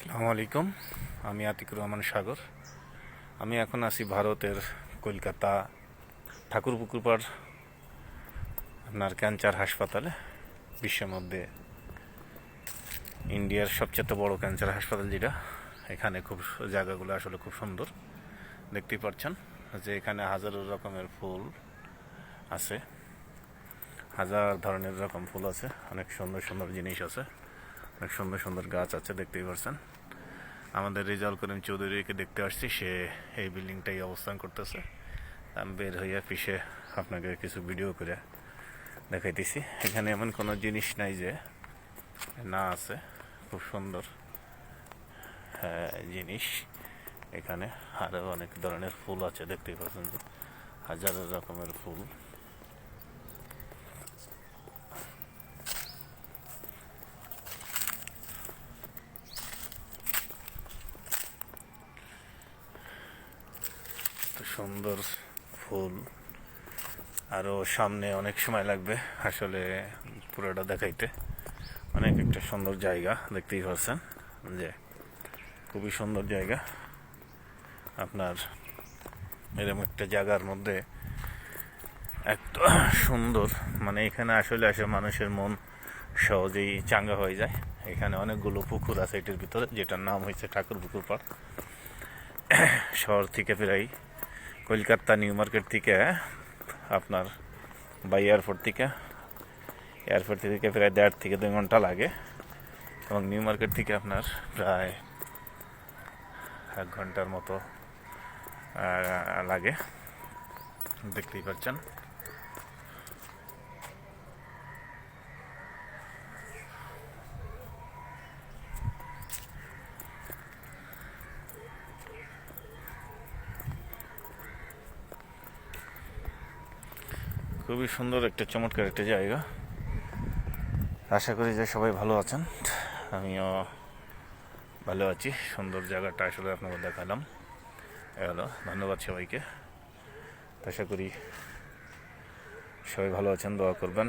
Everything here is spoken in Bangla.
আসসালামু আলাইকুম। আমি আতিকুর রহমান সাগর। আমি এখন আছি ভারতের কলকাতা ঠাকুরপুকুর পাড় আপনার ক্যান্সার হাসপাতালে। বিশ্বের মধ্যে ইন্ডিয়ার সবচেয়ে বড় ক্যান্সার হাসপাতাল যেটা, এখানে খুব জায়গাগুলো আসলে খুব সুন্দর। দেখতেই পাচ্ছেন যে এখানে হাজারো রকমের ফুল আছে, হাজার ধরনের রকম ফুল আছে, অনেক সুন্দর সুন্দর জিনিস আছে, অনেক সুন্দর সুন্দর গাছ আছে। দেখতেই পাচ্ছেন আমাদের রেজাউল করিম চৌধুরীকে দেখতে আসছি, সে এই বিল্ডিংটাই অবস্থান করতেছে। আমি বের হইয়া পিছে আপনাকে কিছু ভিডিও করে দেখাইতেছি। এখানে এমন কোনো জিনিস নাই যে না আছে, খুব সুন্দর জিনিস। এখানে আরও অনেক ধরনের ফুল আছে, দেখতেই পাচ্ছেন যে হাজার রকমের ফুল। সুন্দর ফুল, আরও সামনে অনেক সময় লাগবে আসলে পুরোটা দেখাইতে। অনেক একটা সুন্দর জায়গা, দেখতেই পাচ্ছেন যে খুবই সুন্দর জায়গা। আপনার এরকম একটা জায়গার মধ্যে এত সুন্দর, মানে এখানে আসলে আসে মানুষের মন সহজেই চাঙ্গা হয়ে যায়। এখানে অনেকগুলো পুকুর আছে এটির ভিতরে, যেটার নাম হয়েছে ঠাকুরপুকুর পাড়। শহর থেকে প্রায় কলকাতা নিউ মার্কেট থেকে আপনার বা এয়ারপোর্ট থেকে প্রায় 1.5 থেকে 2 ঘন্টা লাগে, এবং নিউ মার্কেট থেকে আপনার প্রায় 1 ঘন্টার মতো লাগে। দেখতেই পাচ্ছেন খুবই সুন্দর একটা চমৎকার একটা জায়গা। আশা করি যে সবাই ভালো আছেন, আমিও ভালো আছি। সুন্দর জায়গাটা আসলে আপনাকে দেখালাম। হ্যালো, ধন্যবাদ সবাইকে। আশা করি সবাই ভালো আছেন, দোয়া করবেন।